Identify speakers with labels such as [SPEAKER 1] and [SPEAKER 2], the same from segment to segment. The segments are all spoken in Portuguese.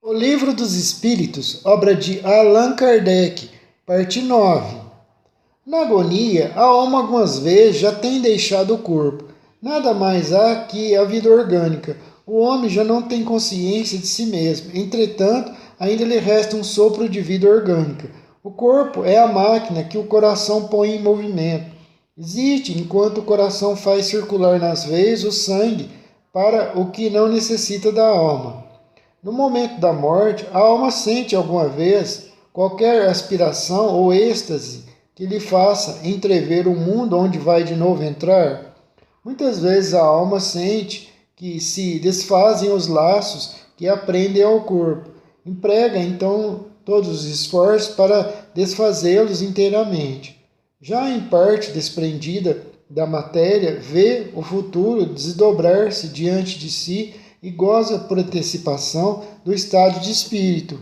[SPEAKER 1] O Livro dos Espíritos, obra de Allan Kardec, parte 9. Na agonia, a alma algumas vezes já tem deixado o corpo. Nada mais há que a vida orgânica. O homem já não tem consciência de si mesmo. Entretanto, ainda lhe resta um sopro de vida orgânica. O corpo é a máquina que o coração põe em movimento. Existe enquanto o coração faz circular nas veias o sangue para o que não necessita da alma. No momento da morte, a alma sente alguma vez qualquer aspiração ou êxtase que lhe faça entrever o mundo onde vai de novo entrar? Muitas vezes a alma sente que se desfazem os laços que a prendem ao corpo. Emprega então todos os esforços para desfazê-los inteiramente. Já em parte desprendida da matéria, vê o futuro desdobrar-se diante de si e goza por antecipação do estado de espírito.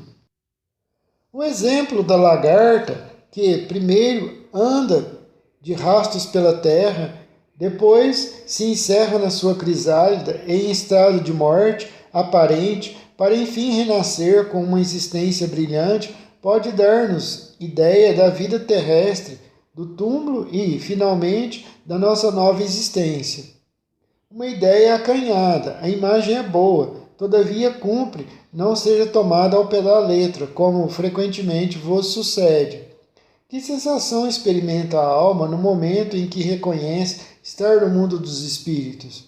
[SPEAKER 1] O exemplo da lagarta, que primeiro anda de rastos pela terra, depois se encerra na sua crisálida em estado de morte aparente, para enfim renascer com uma existência brilhante, pode dar-nos ideia da vida terrestre, do túmulo e, finalmente, da nossa nova existência. Uma ideia acanhada, a imagem é boa, todavia cumpre não seja tomada ao pé da letra, como frequentemente vos sucede. Que sensação experimenta a alma no momento em que reconhece estar no mundo dos espíritos?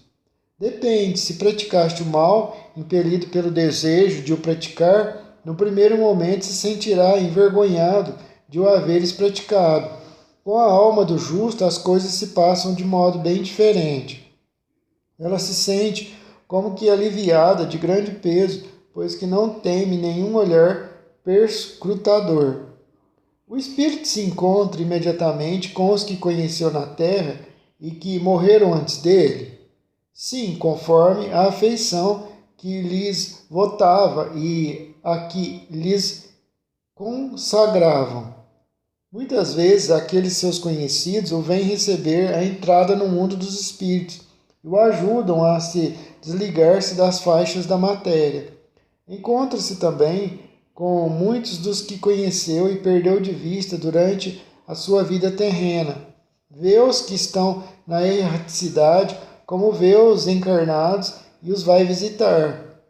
[SPEAKER 1] Depende, se praticaste o mal, impelido pelo desejo de o praticar, no primeiro momento se sentirá envergonhado de o haveres praticado. Com a alma do justo as coisas se passam de modo bem diferente. Ela se sente como que aliviada de grande peso, pois que não teme nenhum olhar perscrutador. O espírito se encontra imediatamente com os que conheceu na terra e que morreram antes dele? Sim, conforme a afeição que lhes votava e a que lhes consagravam. Muitas vezes aqueles seus conhecidos o vêm receber a entrada no mundo dos espíritos e o ajudam a se desligar-se das faixas da matéria. Encontra-se também com muitos dos que conheceu e perdeu de vista durante a sua vida terrena. Vê os que estão na erraticidade como vê os encarnados e os vai visitar.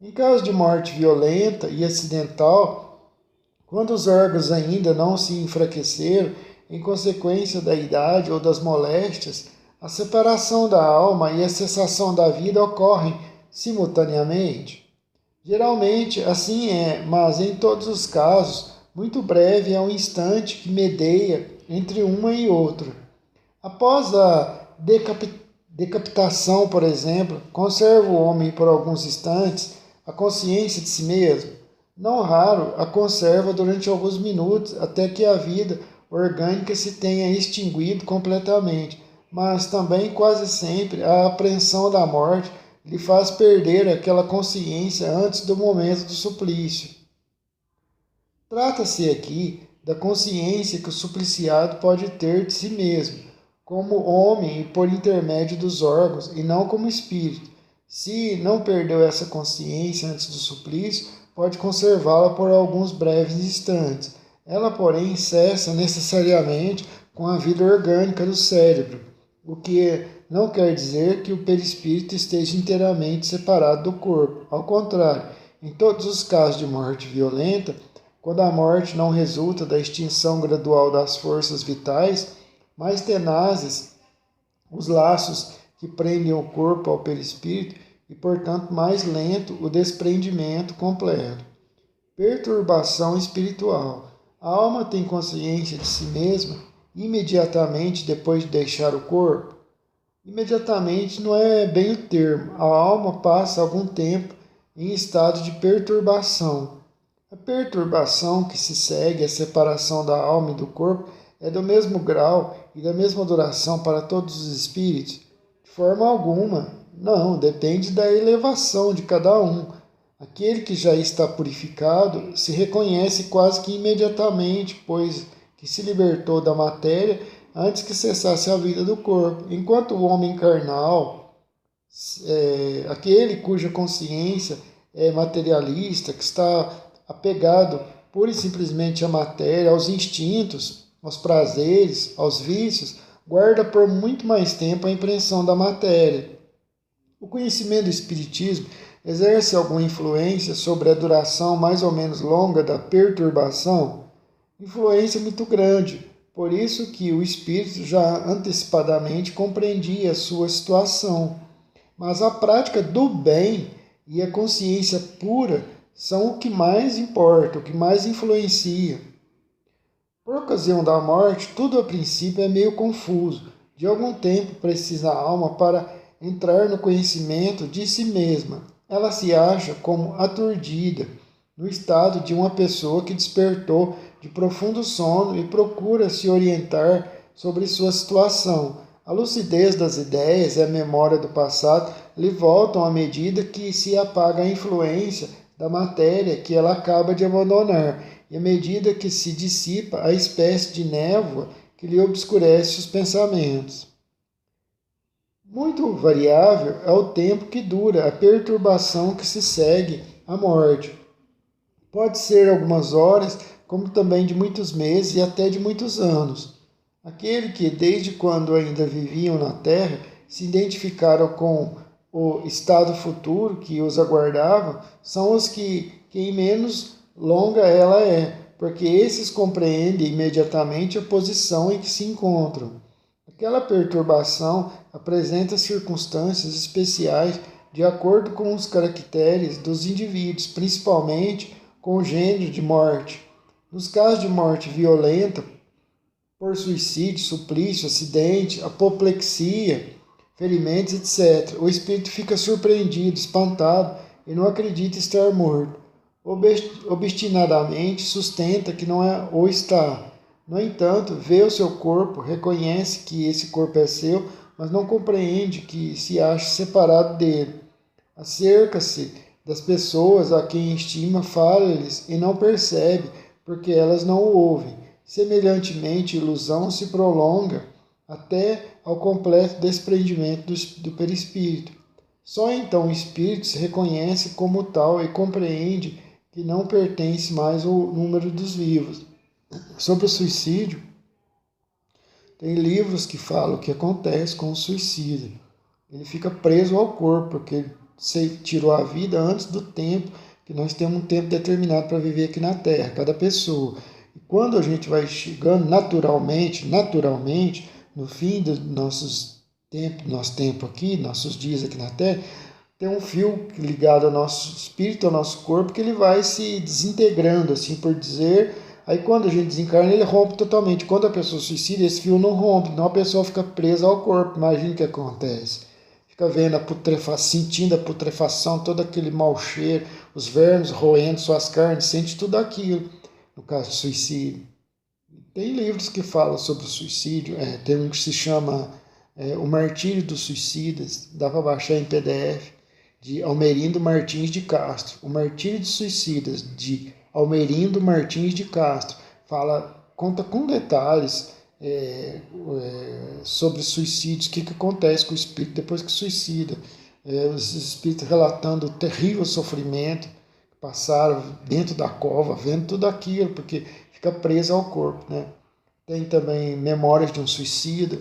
[SPEAKER 1] Em caso de morte violenta e acidental, quando os órgãos ainda não se enfraqueceram em consequência da idade ou das moléstias, a separação da alma e a cessação da vida ocorrem simultaneamente. Geralmente assim é, mas em todos os casos, muito breve é um instante que medeia entre uma e outra. Após a decapitação, por exemplo, conserva o homem por alguns instantes a consciência de si mesmo. Não raro a conserva durante alguns minutos até que a vida orgânica se tenha extinguido completamente, mas também quase sempre a apreensão da morte lhe faz perder aquela consciência antes do momento do suplício. Trata-se aqui da consciência que o supliciado pode ter de si mesmo, como homem e por intermédio dos órgãos, e não como espírito. Se não perdeu essa consciência antes do suplício, pode conservá-la por alguns breves instantes. Ela, porém, cessa necessariamente com a vida orgânica do cérebro, o que não quer dizer que o perispírito esteja inteiramente separado do corpo. Ao contrário, em todos os casos de morte violenta, quando a morte não resulta da extinção gradual das forças vitais, mais tenazes os laços que prendem o corpo ao perispírito e, portanto, mais lento o desprendimento completo. Perturbação espiritual. A alma tem consciência de si mesma imediatamente depois de deixar o corpo? Imediatamente não é bem o termo. A alma passa algum tempo em estado de perturbação. A perturbação que se segue à separação da alma e do corpo é do mesmo grau e da mesma duração para todos os espíritos? De forma alguma. Não, depende da elevação de cada um. Aquele que já está purificado se reconhece quase que imediatamente, pois que se libertou da matéria antes que cessasse a vida do corpo, enquanto o homem carnal, aquele cuja consciência materialista, que está apegado pura e simplesmente à matéria, aos instintos, aos prazeres, aos vícios, guarda por muito mais tempo a impressão da matéria. O conhecimento do Espiritismo exerce alguma influência sobre a duração mais ou menos longa da perturbação? Influência muito grande, por isso que o espírito já antecipadamente compreendia a sua situação. Mas a prática do bem e a consciência pura são o que mais importa, o que mais influencia. Por ocasião da morte, tudo a princípio é meio confuso. De algum tempo precisa a alma para entrar no conhecimento de si mesma. Ela se acha como aturdida, no estado de uma pessoa que despertou de profundo sono e procura se orientar sobre sua situação. A lucidez das ideias e a memória do passado lhe voltam à medida que se apaga a influência da matéria que ela acaba de abandonar, e à medida que se dissipa a espécie de névoa que lhe obscurece os pensamentos. Muito variável é o tempo que dura a perturbação que se segue à morte. Pode ser algumas horas, como também de muitos meses e até de muitos anos. Aquele que, desde quando ainda viviam na terra, se identificaram com o estado futuro que os aguardava, são os que em menos longa ela é, porque esses compreendem imediatamente a posição em que se encontram. Aquela perturbação apresenta circunstâncias especiais de acordo com os caracteres dos indivíduos, principalmente com o gênero de morte. Nos casos de morte violenta, por suicídio, suplício, acidente, apoplexia, ferimentos, etc., o espírito fica surpreendido, espantado e não acredita estar morto. Obstinadamente sustenta que não é ou está. No entanto, vê o seu corpo, reconhece que esse corpo é seu, mas não compreende que se acha separado dele. Acerca-se das pessoas a quem estima, fala-lhes e não percebe, porque elas não o ouvem. Semelhantemente, a ilusão se prolonga até ao completo desprendimento do perispírito. Só então o espírito se reconhece como tal e compreende que não pertence mais ao número dos vivos. Sobre o suicídio, tem livros que falam o que acontece com o suicida. Ele fica preso ao corpo, porque você tirou a vida antes do tempo, que nós temos um tempo determinado para viver aqui na Terra, cada pessoa. E quando a gente vai chegando naturalmente, no fim do nosso tempo aqui, nossos dias aqui na Terra, tem um fio ligado ao nosso espírito, ao nosso corpo, que ele vai se desintegrando, assim por dizer. Aí quando a gente desencarna, ele rompe totalmente. Quando a pessoa suicida, esse fio não rompe, então a pessoa fica presa ao corpo. Imagina o que acontece. Fica vendo a putrefação, sentindo a putrefação, todo aquele mau cheiro, os vermes roendo suas carnes, sente tudo aquilo, no caso de suicídio. Tem livros que falam sobre o suicídio, tem um que se chama O Martírio dos Suicidas, dá para baixar em PDF, de Almerindo Martins de Castro. O Martírio dos Suicidas, de Almerindo Martins de Castro, conta com detalhes sobre suicídios, o que acontece com o espírito depois que suicida, os espíritos relatando o terrível sofrimento que passaram dentro da cova, vendo tudo aquilo, porque fica preso ao corpo, né? Tem também Memórias de um Suicida,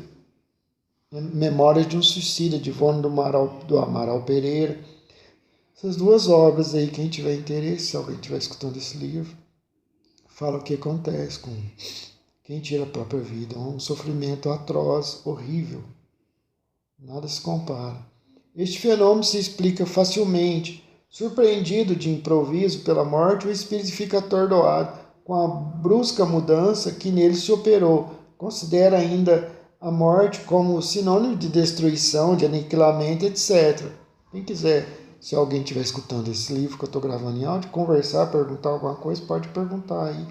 [SPEAKER 1] de Ivone do Amaral Pereira. Essas duas obras aí, quem tiver interesse, se alguém estiver escutando esse livro, fala o que acontece com quem tira a própria vida. É um sofrimento atroz, horrível. Nada se compara. Este fenômeno se explica facilmente. Surpreendido de improviso pela morte, o espírito fica atordoado com a brusca mudança que nele se operou. Considera ainda a morte como sinônimo de destruição, de aniquilamento, etc. Quem quiser, se alguém estiver escutando esse livro que eu estou gravando em áudio, conversar, perguntar alguma coisa, pode perguntar aí.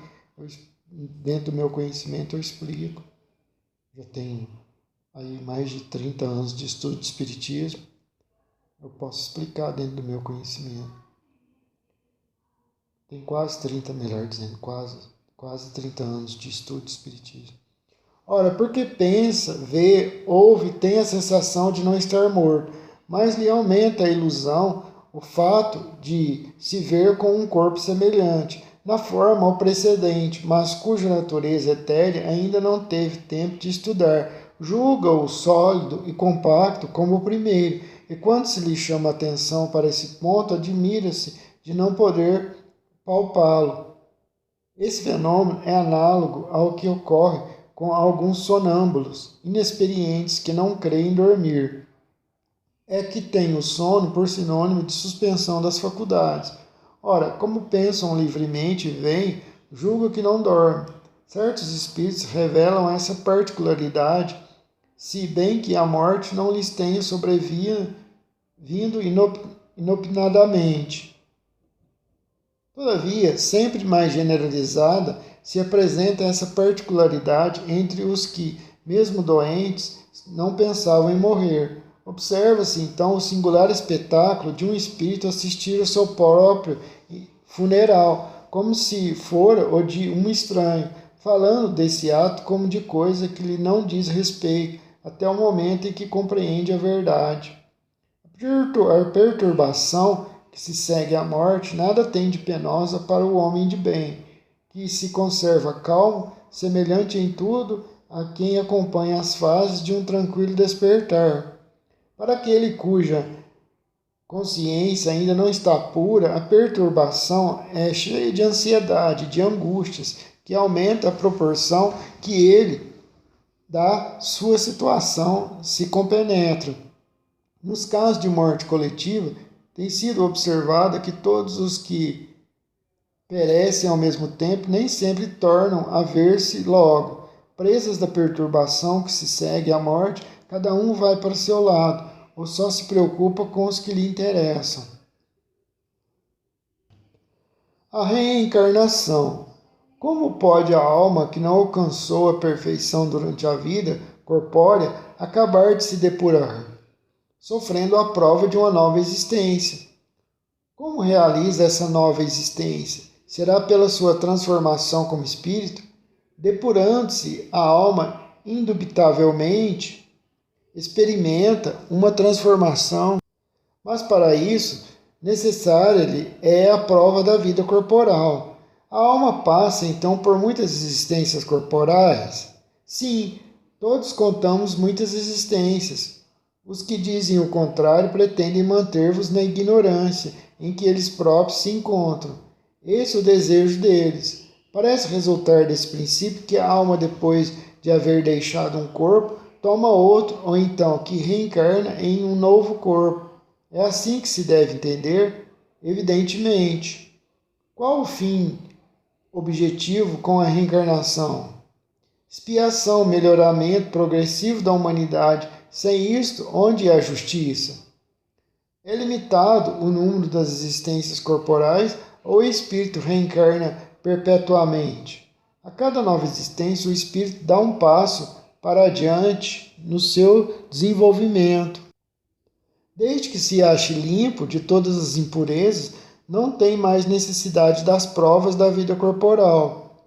[SPEAKER 1] Dentro do meu conhecimento eu explico. Já tenho aí mais de 30 anos de estudo de espiritismo. Eu posso explicar dentro do meu conhecimento. Tem quase 30, melhor dizendo, quase 30 anos de estudo de espiritismo. Ora, porque pensa, vê, ouve, tem a sensação de não estar morto, mas lhe aumenta a ilusão o fato de se ver com um corpo semelhante, na forma ao precedente, mas cuja natureza etérea ainda não teve tempo de estudar, julga-o sólido e compacto como o primeiro, e quando se lhe chama a atenção para esse ponto, admira-se de não poder palpá-lo. Esse fenômeno é análogo ao que ocorre com alguns sonâmbulos inexperientes que não creem dormir. É que têm o sono por sinônimo de suspensão das faculdades. Ora, como pensam livremente e veem, julgam que não dormem. Certos espíritos revelam essa particularidade, se bem que a morte não lhes tenha sobrevindo inopinadamente. Todavia, sempre mais generalizada, se apresenta essa particularidade entre os que, mesmo doentes, não pensavam em morrer. Observa-se então o singular espetáculo de um espírito assistir ao seu próprio funeral, como se fora o de um estranho, falando desse ato como de coisa que lhe não diz respeito, até o momento em que compreende a verdade. A perturbação que se segue à morte nada tem de penosa para o homem de bem, que se conserva calmo, semelhante em tudo a quem acompanha as fases de um tranquilo despertar. Para aquele cuja consciência ainda não está pura, a perturbação é cheia de ansiedade, de angústias, que aumenta a proporção que ele da sua situação se compenetra. Nos casos de morte coletiva, tem sido observado que todos os que perecem ao mesmo tempo nem sempre tornam a ver-se logo. Presas da perturbação que se segue à morte, cada um vai para o seu lado, ou só se preocupa com os que lhe interessam. A reencarnação. Como pode a alma que não alcançou a perfeição durante a vida corpórea acabar de se depurar, sofrendo a prova de uma nova existência? Como realiza essa nova existência? Será pela sua transformação como espírito? Depurando-se, a alma indubitavelmente experimenta uma transformação, mas para isso necessária-lhe é a prova da vida corporal. A alma passa então por muitas existências corporais? Sim, todos contamos muitas existências. Os que dizem o contrário pretendem manter-vos na ignorância em que eles próprios se encontram. Esse é o desejo deles. Parece resultar desse princípio que a alma, depois de haver deixado um corpo, toma outro, ou então que reencarna em um novo corpo. É assim que se deve entender? Evidentemente. Qual o fim objetivo com a reencarnação? Expiação, melhoramento progressivo da humanidade. Sem isto, onde é a justiça? É limitado o número das existências corporais ou o espírito reencarna perpetuamente? A cada nova existência, o espírito dá um passo para adiante no seu desenvolvimento. Desde que se ache limpo de todas as impurezas, não tem mais necessidade das provas da vida corporal.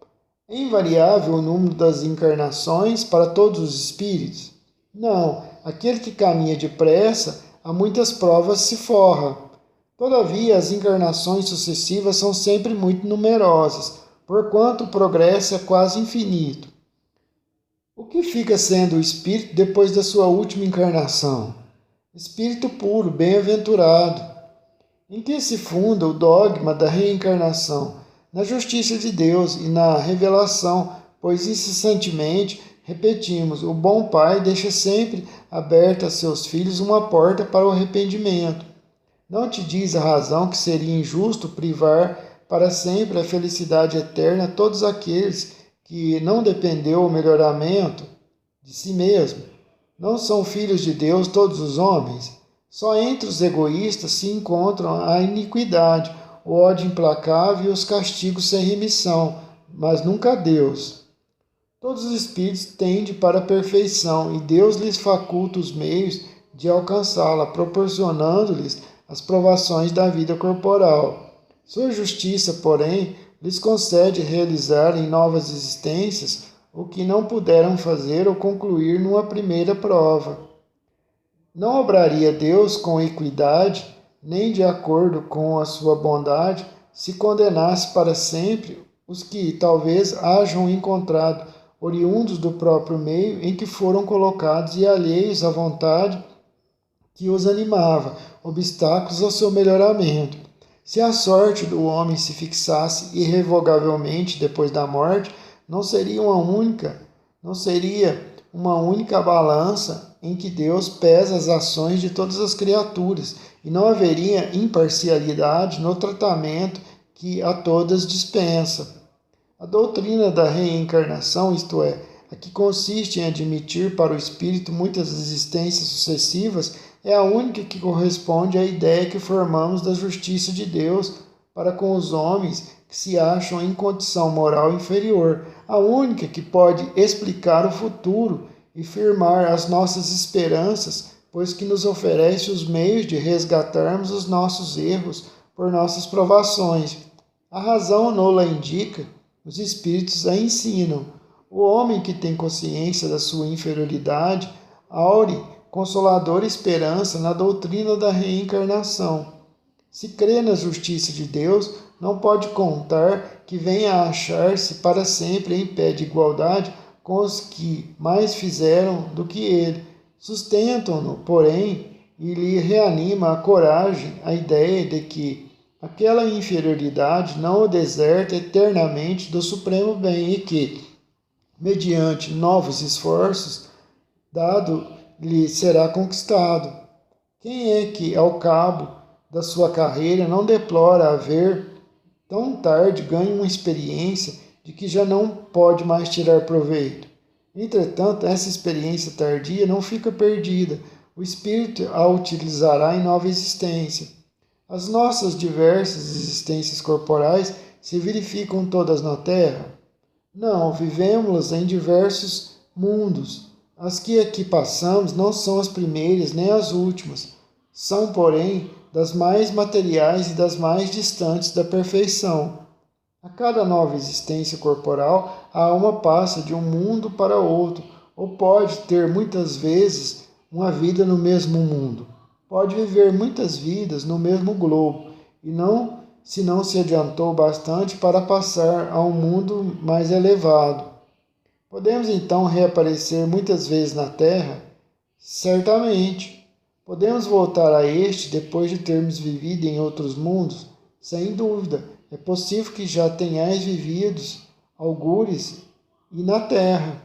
[SPEAKER 1] É invariável o número das encarnações para todos os espíritos? Não, aquele que caminha depressa, a muitas provas se forra. Todavia, as encarnações sucessivas são sempre muito numerosas, porquanto o progresso é quase infinito. O que fica sendo o espírito depois da sua última encarnação? Espírito puro, bem-aventurado. Em que se funda o dogma da reencarnação? Na justiça de Deus e na revelação, pois incessantemente repetimos, o bom pai deixa sempre aberta a seus filhos uma porta para o arrependimento. Não te diz a razão que seria injusto privar para sempre a felicidade eterna a todos aqueles que não dependeu o melhoramento de si mesmo? Não são filhos de Deus todos os homens? Só entre os egoístas se encontram a iniquidade, o ódio implacável e os castigos sem remissão, mas nunca Deus. Todos os espíritos tendem para a perfeição e Deus lhes faculta os meios de alcançá-la, proporcionando-lhes as provações da vida corporal. Sua justiça, porém, lhes concede realizar em novas existências o que não puderam fazer ou concluir numa primeira prova. Não obraria Deus com equidade nem de acordo com a sua bondade, se condenasse para sempre os que talvez hajam encontrado, oriundos do próprio meio em que foram colocados e alheios à vontade que os animava, obstáculos ao seu melhoramento. Se a sorte do homem se fixasse irrevogavelmente depois da morte, não seria uma única balança em que Deus pesa as ações de todas as criaturas, e não haveria imparcialidade no tratamento que a todas dispensa. A doutrina da reencarnação, isto é, a que consiste em admitir para o espírito muitas existências sucessivas, é a única que corresponde à ideia que formamos da justiça de Deus para com os homens que se acham em condição moral inferior, a única que pode explicar o futuro e firmar as nossas esperanças, pois que nos oferece os meios de resgatarmos os nossos erros por nossas provações. A razão nola indica, os espíritos a ensinam. O homem que tem consciência da sua inferioridade aure consoladora esperança na doutrina da reencarnação. Se crê na justiça de Deus, não pode contar que venha a achar-se para sempre em pé de igualdade com os que mais fizeram do que ele. Sustentam-no, porém, e lhe reanima a coragem a ideia de que aquela inferioridade não o deserta eternamente do supremo bem e que, mediante novos esforços, lhe será conquistado. Quem é que, ao cabo da sua carreira, não deplora haver tão tarde ganho uma experiência de que já não pode mais tirar proveito? Entretanto, essa experiência tardia não fica perdida. O espírito a utilizará em nova existência. As nossas diversas existências corporais se verificam todas na Terra? Não, vivemos-las em diversos mundos. As que aqui passamos não são as primeiras nem as últimas. São, porém, das mais materiais e das mais distantes da perfeição. A cada nova existência corporal, a alma passa de um mundo para outro, ou pode ter muitas vezes uma vida no mesmo mundo. Pode viver muitas vidas no mesmo globo, e não se não se adiantou bastante para passar a um mundo mais elevado. Podemos então reaparecer muitas vezes na Terra? Certamente. Podemos voltar a este depois de termos vivido em outros mundos? Sem dúvida. É possível que já tenhais vivido algures e na Terra.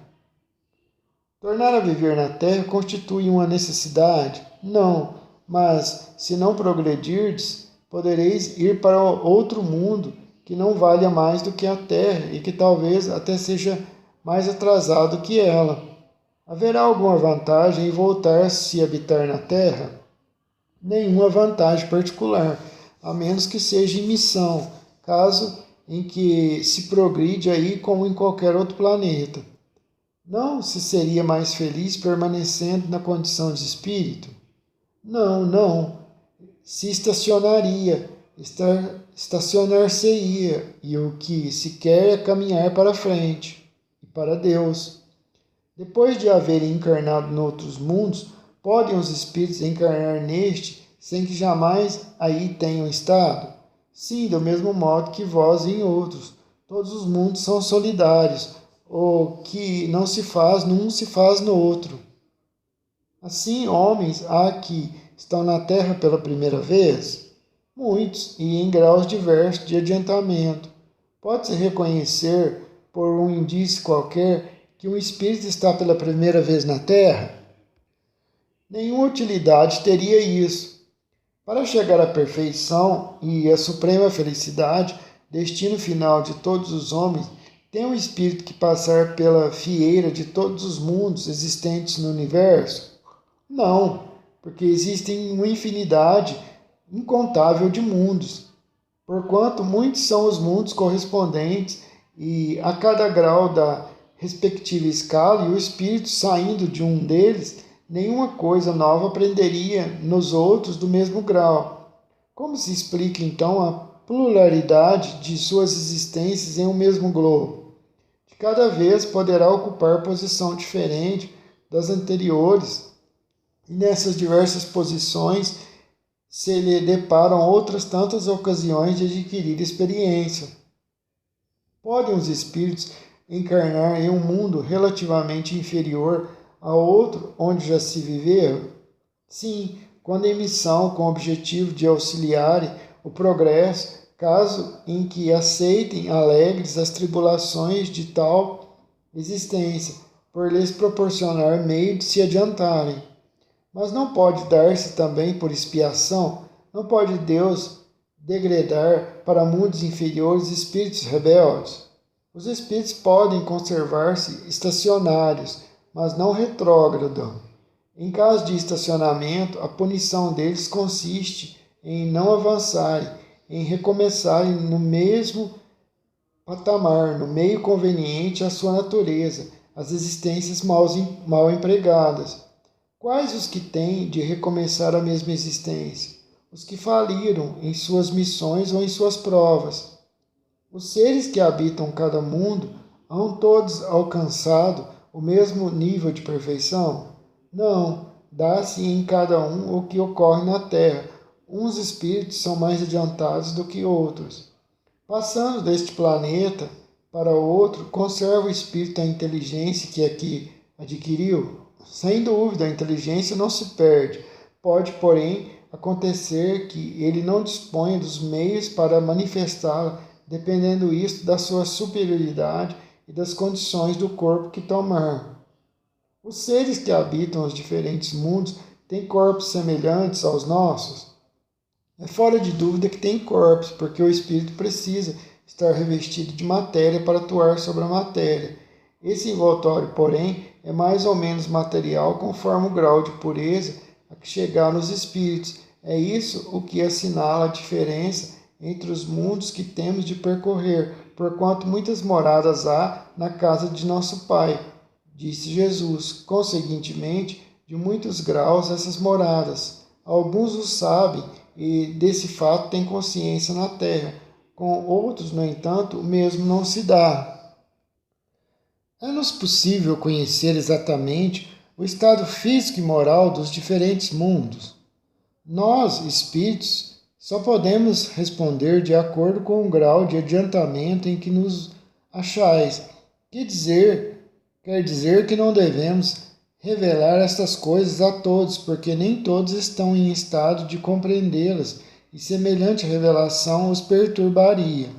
[SPEAKER 1] Tornar a viver na Terra constitui uma necessidade? Não, mas se não progredirdes, podereis ir para outro mundo que não valha mais do que a Terra e que talvez até seja mais atrasado que ela. Haverá alguma vantagem em voltar-se a habitar na Terra? Nenhuma vantagem particular, a menos que seja em missão, caso em que se progride aí como em qualquer outro planeta. Não se seria mais feliz permanecendo na condição de espírito? Não. Se estacionar-se-ia, e o que se quer é caminhar para frente e para Deus. Depois de haverem encarnado noutros mundos, podem os espíritos encarnar neste sem que jamais aí tenham estado? Sim, do mesmo modo que vós em outros. Todos os mundos são solidários. O que não se faz num se faz no outro. Assim, homens há que estão na Terra pela primeira vez? Muitos, e em graus diversos de adiantamento. Pode-se reconhecer, por um indício qualquer, que um espírito está pela primeira vez na Terra? Nenhuma utilidade teria isso. Para chegar à perfeição e à suprema felicidade, destino final de todos os homens, tem um espírito que passar pela fieira de todos os mundos existentes no universo? Não, porque existem uma infinidade incontável de mundos. Porquanto muitos são os mundos correspondentes e a cada grau da respectiva escala e o espírito saindo de um deles, nenhuma coisa nova aprenderia nos outros do mesmo grau. Como se explica então a pluralidade de suas existências em um mesmo globo? De cada vez poderá ocupar posição diferente das anteriores, e nessas diversas posições se lhe deparam outras tantas ocasiões de adquirir experiência. Podem os espíritos encarnar em um mundo relativamente inferior a outro onde já se viveram? Sim, quando em missão com o objetivo de auxiliarem o progresso, caso em que aceitem alegres as tribulações de tal existência, por lhes proporcionar meio de se adiantarem. Mas não pode dar-se também por expiação? Não pode Deus degradar para mundos inferiores espíritos rebeldes? Os espíritos podem conservar-se estacionários, mas não retrógrados. Em caso de estacionamento, a punição deles consiste em não avançarem, em recomeçarem no mesmo patamar, no meio conveniente à sua natureza, as existências mal empregadas. Quais os que têm de recomeçar a mesma existência? Os que faliram em suas missões ou em suas provas. Os seres que habitam cada mundo hão todos alcançado o mesmo nível de perfeição? Não, dá-se em cada um o que ocorre na Terra. Uns espíritos são mais adiantados do que outros. Passando deste planeta para outro, conserva o espírito a inteligência que aqui adquiriu? Sem dúvida, a inteligência não se perde. Pode, porém, acontecer que ele não disponha dos meios para manifestá-la, dependendo isto da sua superioridade e das condições do corpo que tomar. Os seres que habitam os diferentes mundos têm corpos semelhantes aos nossos? É fora de dúvida que têm corpos, porque o espírito precisa estar revestido de matéria para atuar sobre a matéria. Esse envoltório, porém, é mais ou menos material conforme o grau de pureza a que chegar nos espíritos. É isso o que assinala a diferença entre os mundos que temos de percorrer, porquanto muitas moradas há na casa de nosso Pai, disse Jesus. Conseguintemente, de muitos graus essas moradas. Alguns o sabem e desse fato têm consciência na terra. Com outros, no entanto, o mesmo não se dá. É-nos possível conhecer exatamente o estado físico e moral dos diferentes mundos? Nós, espíritos, só podemos responder de acordo com o grau de adiantamento em que nos achais. Quer dizer que não devemos revelar estas coisas a todos, porque nem todos estão em estado de compreendê-las, e semelhante revelação os perturbaria.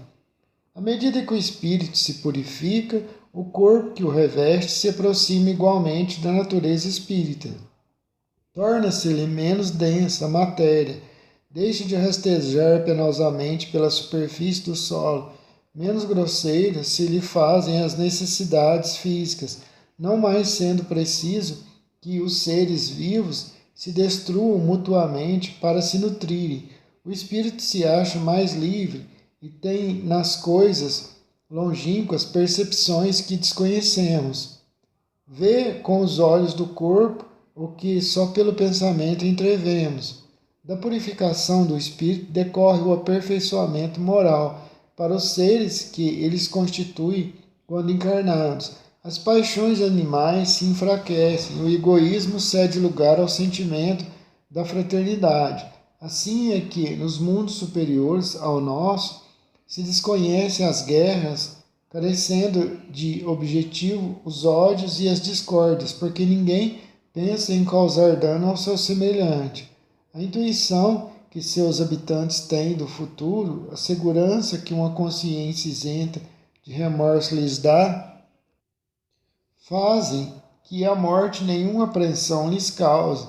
[SPEAKER 1] À medida que o espírito se purifica, o corpo que o reveste se aproxima igualmente da natureza espírita. Torna-se-lhe menos densa a matéria, deixa de rastejar penosamente pela superfície do solo, menos grosseiras se lhe fazem as necessidades físicas, não mais sendo preciso que os seres vivos se destruam mutuamente para se nutrirem. O espírito se acha mais livre e tem nas coisas longínquas percepções que desconhecemos. Vê com os olhos do corpo o que só pelo pensamento entrevemos. Da purificação do espírito decorre o aperfeiçoamento moral para os seres que eles constituem quando encarnados. As paixões animais se enfraquecem, o egoísmo cede lugar ao sentimento da fraternidade. Assim é que, nos mundos superiores ao nosso, se desconhecem as guerras, carecendo de objetivo os ódios e as discórdias, porque ninguém pensa em causar dano ao seu semelhante. A intuição que seus habitantes têm do futuro, a segurança que uma consciência isenta de remorso lhes dá, fazem que a morte nenhuma apreensão lhes cause.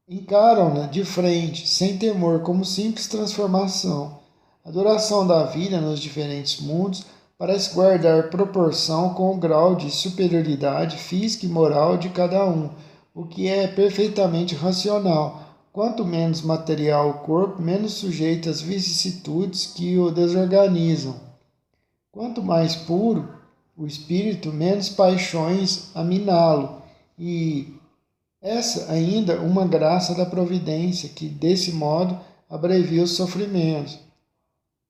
[SPEAKER 1] Encaram-na de frente, sem temor, como simples transformação. A duração da vida nos diferentes mundos parece guardar proporção com o grau de superioridade física e moral de cada um, o que é perfeitamente racional. Quanto menos material o corpo, menos sujeito às vicissitudes que o desorganizam. Quanto mais puro o espírito, menos paixões a miná-lo. E essa ainda uma graça da providência, que desse modo abrevia os sofrimentos.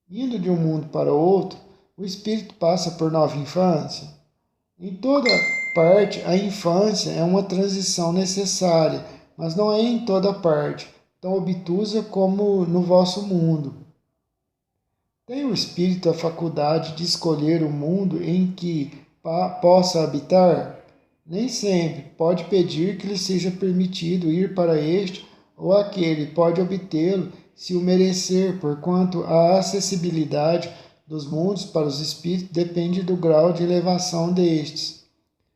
[SPEAKER 1] Indo de um mundo para outro, o espírito passa por nova infância. Em toda parte, a infância é uma transição necessária, mas não é em toda parte. tão obtusa como no vosso mundo. Tem o espírito a faculdade de escolher o mundo em que possa habitar? Nem sempre. Pode pedir que lhe seja permitido ir para este ou aquele, pode obtê-lo se o merecer, porquanto a acessibilidade dos mundos para os espíritos depende do grau de elevação destes.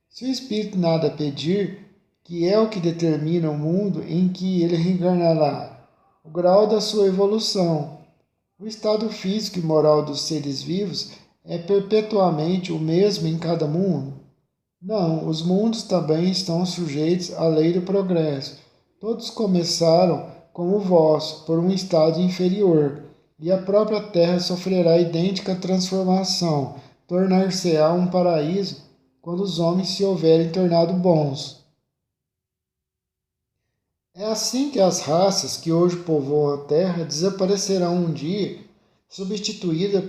[SPEAKER 1] Se o espírito nada pedir, que é o que determina o mundo em que ele reencarnará, o grau da sua evolução. O estado físico e moral dos seres vivos é perpetuamente o mesmo em cada mundo? Não, os mundos também estão sujeitos à lei do progresso. Todos começaram como o vosso, por um estado inferior, e a própria Terra sofrerá idêntica transformação, tornar-se-á um paraíso quando os homens se houverem tornado bons. É assim que as raças que hoje povoam a Terra desaparecerão um dia, substituídas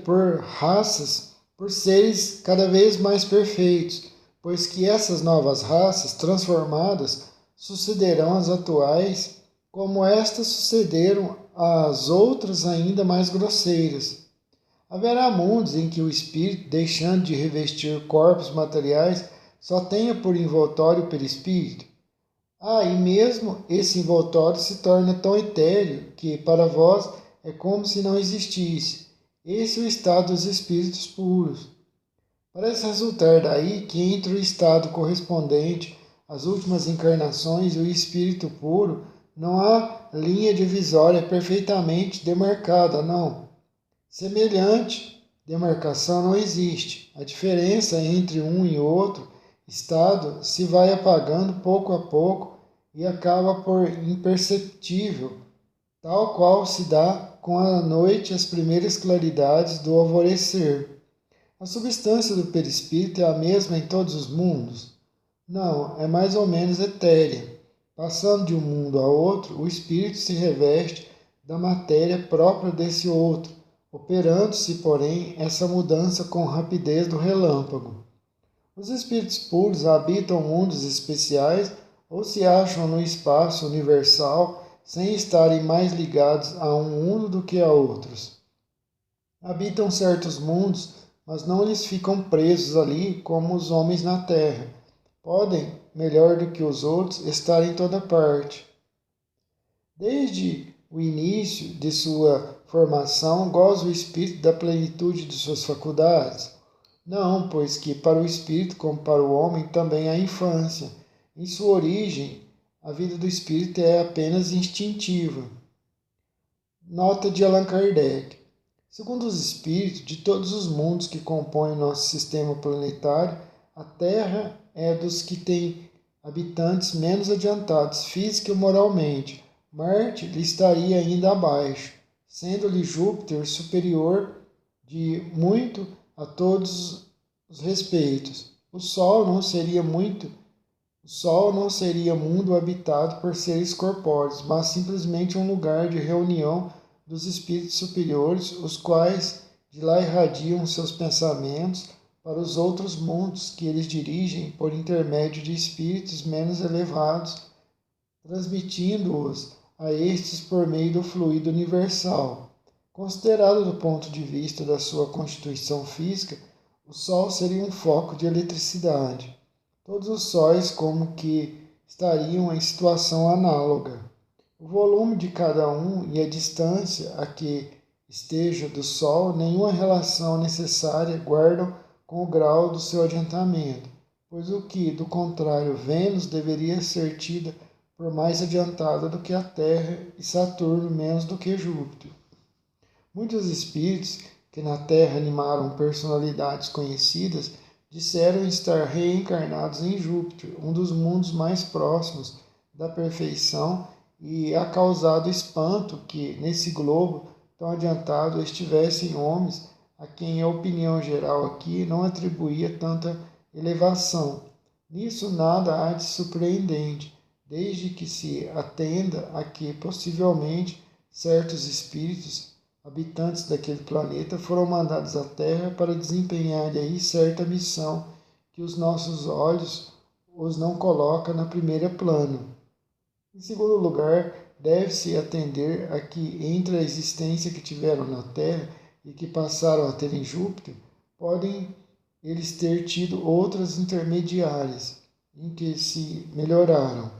[SPEAKER 1] por seres cada vez mais perfeitos, pois que essas novas raças transformadas sucederão às atuais, como estas sucederam às outras ainda mais grosseiras. Haverá mundos em que o espírito, deixando de revestir corpos materiais, só tenha por envoltório o perispírito. E mesmo esse envoltório se torna tão etéreo que, para vós, é como se não existisse. Esse é o estado dos espíritos puros. Parece resultar daí que entre o estado correspondente às últimas encarnações e o espírito puro não há linha divisória perfeitamente demarcada, não. Semelhante demarcação não existe. A diferença entre um e outro estado se vai apagando pouco a pouco e acaba por imperceptível, tal qual se dá com a noite as primeiras claridades do alvorecer. A substância do perispírito é a mesma em todos os mundos? Não, é mais ou menos etérea. Passando de um mundo a outro, o espírito se reveste da matéria própria desse outro, operando-se, porém, essa mudança com rapidez do relâmpago. Os espíritos puros habitam mundos especiais ou se acham no espaço universal sem estarem mais ligados a um mundo do que a outros. Habitam certos mundos, mas não lhes ficam presos ali como os homens na terra. Podem, melhor do que os outros, estar em toda parte. Desde o início de sua formação, goza o espírito da plenitude de suas faculdades? Não, pois que para o espírito, como para o homem, também há infância. Em sua origem, a vida do espírito é apenas instintiva. Nota de Allan Kardec. Segundo os espíritos de todos os mundos que compõem o nosso sistema planetário, a Terra é dos que têm habitantes menos adiantados física e moralmente. Marte lhe estaria ainda abaixo, sendo-lhe Júpiter superior de muito a todos os respeitos. O Sol não seria mundo habitado por seres corpóreos, mas simplesmente um lugar de reunião dos espíritos superiores, os quais de lá irradiam seus pensamentos para os outros mundos que eles dirigem por intermédio de espíritos menos elevados, transmitindo-os a estes por meio do fluido universal. Considerado do ponto de vista da sua constituição física, o Sol seria um foco de eletricidade. Todos os sóis como que estariam em situação análoga. O volume de cada um e a distância a que esteja do Sol nenhuma relação necessária guardam com o grau do seu adiantamento, pois o que, do contrário, Vênus deveria ser tida por mais adiantada do que a Terra e Saturno menos do que Júpiter. Muitos espíritos que na Terra animaram personalidades conhecidas disseram estar reencarnados em Júpiter, um dos mundos mais próximos da perfeição, e ha causado espanto que, nesse globo tão adiantado, estivessem homens a quem a opinião geral aqui não atribuía tanta elevação. Nisso nada há de surpreendente, desde que se atenda a que, possivelmente, certos espíritos, habitantes daquele planeta, foram mandados à Terra para desempenhar aí certa missão que os nossos olhos os não coloca na primeira plano. Em segundo lugar, deve-se atender a que entre a existência que tiveram na Terra e que passaram a ter em Júpiter, podem eles ter tido outras intermediárias em que se melhoraram.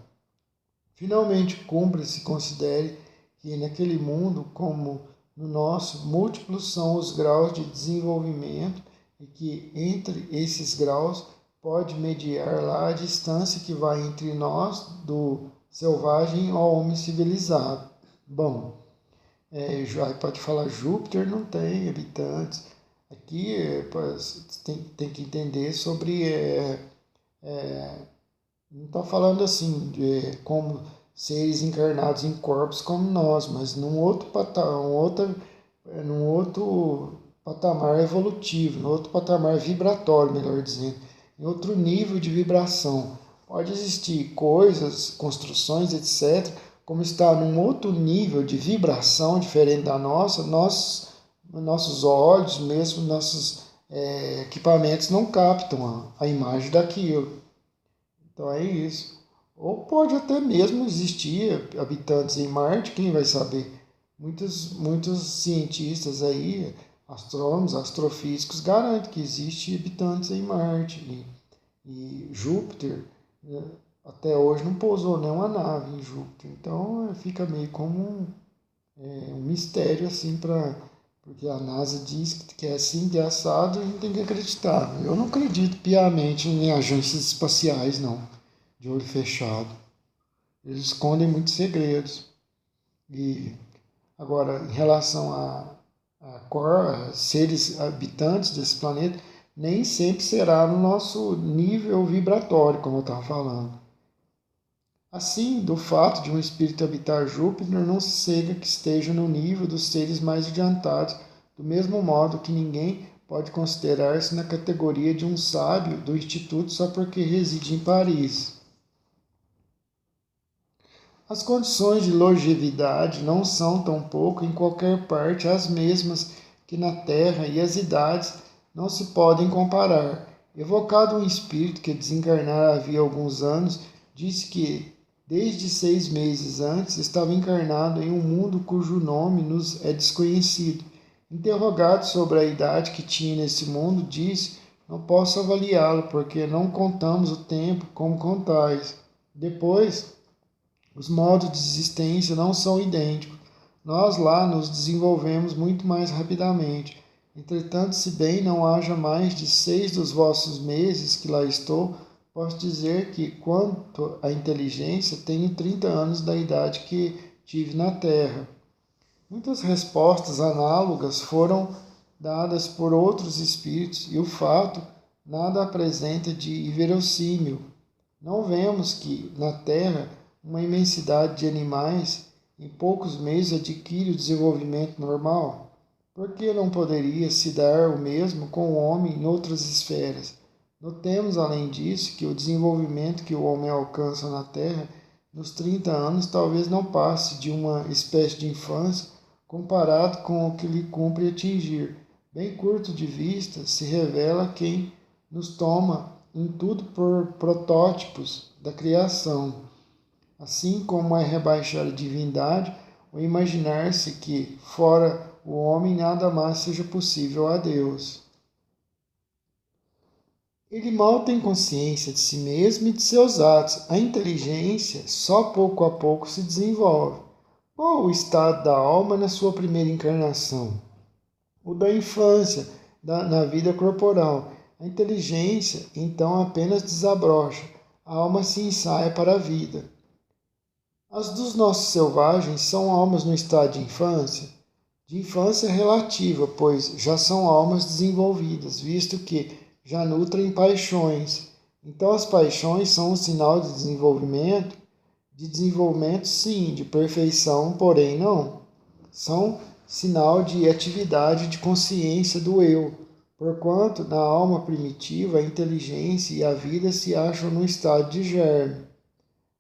[SPEAKER 1] Finalmente, cumpre-se considere que naquele mundo, como no nosso, múltiplos são os graus de desenvolvimento e que entre esses graus pode mediar lá a distância que vai entre nós, do selvagem ao homem civilizado. Bom, pode falar Júpiter não tem habitantes. Aqui tem que entender sobre... não está falando assim de como seres encarnados em corpos como nós, mas num outro patamar evolutivo, num outro patamar vibratório, melhor dizendo, em outro nível de vibração. Pode existir coisas, construções, etc., como está num outro nível de vibração diferente da nossa, nossos olhos, mesmo nossos equipamentos não captam a imagem daquilo. Então é isso. Ou pode até mesmo existir habitantes em Marte, quem vai saber? Muitos cientistas aí, astrônomos, astrofísicos, garantem que existem habitantes em Marte. E Júpiter, né, até hoje não pousou nenhuma nave em Júpiter. Então fica meio como um mistério assim porque a NASA diz que é assim, que é assado, e a gente tem que acreditar. Eu não acredito piamente em agências espaciais, não, de olho fechado. Eles escondem muitos segredos. E agora, em relação a seres habitantes desse planeta, nem sempre será no nosso nível vibratório, como eu estava falando. Assim, do fato de um espírito habitar Júpiter, não se cega que esteja no nível dos seres mais adiantados, do mesmo modo que ninguém pode considerar-se na categoria de um sábio do Instituto só porque reside em Paris. As condições de longevidade não são tampouco em qualquer parte as mesmas que na Terra, e as idades não se podem comparar. Evocado um espírito que desencarnara havia alguns anos, disse que desde 6 meses antes estava encarnado em um mundo cujo nome nos é desconhecido. Interrogado sobre a idade que tinha nesse mundo, disse: não posso avaliá-lo, porque não contamos o tempo como contais. Depois, os modos de existência não são idênticos. Nós lá nos desenvolvemos muito mais rapidamente. Entretanto, se bem não haja mais de 6 dos vossos meses que lá estou, posso dizer que, quanto à inteligência, tenho 30 anos da idade que tive na Terra. Muitas respostas análogas foram dadas por outros espíritos e o fato nada apresenta de inverossímil. Não vemos que, na Terra, uma imensidade de animais em poucos meses adquire o desenvolvimento normal? Por que não poderia se dar o mesmo com o homem em outras esferas? Notemos, além disso, que o desenvolvimento que o homem alcança na Terra nos 30 anos talvez não passe de uma espécie de infância comparado com o que lhe cumpre atingir. Bem curto de vista, se revela quem nos toma em tudo por protótipos da criação. Assim como é rebaixar a divindade o imaginar-se que, fora o homem, nada mais seja possível a Deus. Ele mal tem consciência de si mesmo e de seus atos. A inteligência só pouco a pouco se desenvolve. Qual o estado da alma na sua primeira encarnação? O da infância, na vida corporal. A inteligência, então, apenas desabrocha. A alma se ensaia para a vida. As dos nossos selvagens são almas no estado de infância? De infância relativa, pois já são almas desenvolvidas, visto que já nutrem paixões. Então as paixões são um sinal de desenvolvimento? De desenvolvimento, sim, de perfeição, porém não. São sinal de atividade de consciência do eu, porquanto na alma primitiva a inteligência e a vida se acham no estado de germe.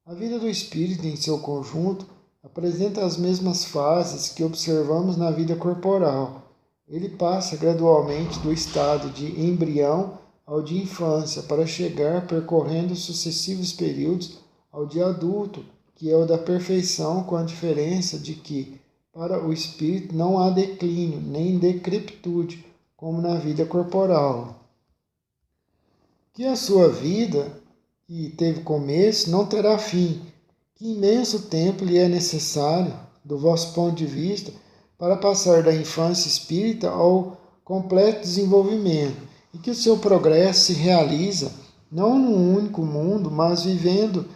[SPEAKER 1] A vida do espírito em seu conjunto apresenta as mesmas fases que observamos na vida corporal. Ele passa gradualmente do estado de embrião ao de infância, para chegar, percorrendo sucessivos períodos, ao de adulto, que é o da perfeição, com a diferença de que, para o espírito, não há declínio, nem decrepitude, como na vida corporal. Que a sua vida, que teve começo, não terá fim. Que imenso tempo lhe é necessário, do vosso ponto de vista, para passar da infância espírita ao completo desenvolvimento, e que o seu progresso se realiza não num único mundo, mas vivendo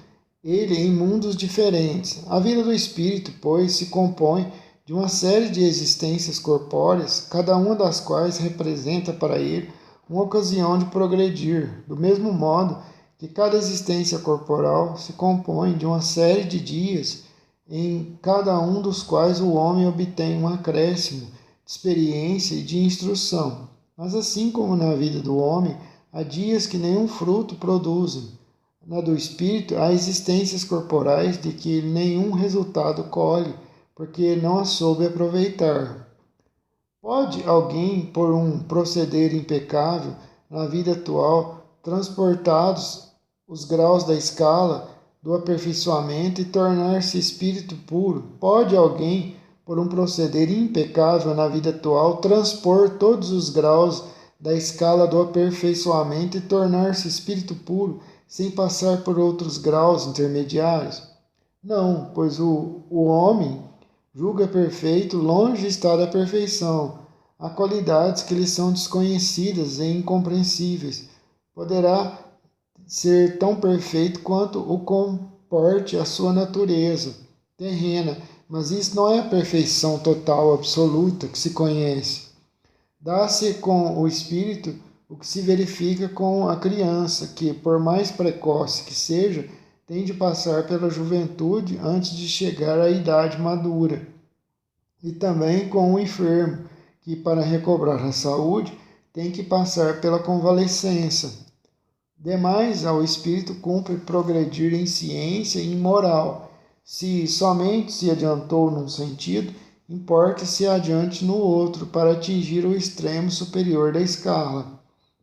[SPEAKER 1] ele em mundos diferentes. A vida do espírito, pois, se compõe de uma série de existências corpóreas, cada uma das quais representa para ele uma ocasião de progredir, do mesmo modo que cada existência corporal se compõe de uma série de dias, em cada um dos quais o homem obtém um acréscimo de experiência e de instrução. Mas assim como na vida do homem, há dias que nenhum fruto produzem. Na do espírito, há existências corporais de que ele nenhum resultado colhe, porque não as soube aproveitar. Pode alguém, por um proceder impecável na vida atual, transportados os graus da escala do aperfeiçoamento e tornar-se espírito puro? Pode alguém, por um proceder impecável na vida atual, transpor todos os graus da escala do aperfeiçoamento e tornar-se espírito puro, sem passar por outros graus intermediários? Não, pois o homem julga perfeito, longe está da perfeição. Há qualidades que lhe são desconhecidas e incompreensíveis. Poderá ser tão perfeito quanto o comporte a sua natureza terrena, mas isso não é a perfeição total, absoluta, que se conhece. Dá-se com o espírito o que se verifica com a criança, que, por mais precoce que seja, tem de passar pela juventude antes de chegar à idade madura. E também com o enfermo, que, para recobrar a saúde, tem que passar pela convalescença. Demais, ao espírito cumpre progredir em ciência e em moral. Se somente se adiantou num sentido, importa se adiante no outro, para atingir o extremo superior da escala.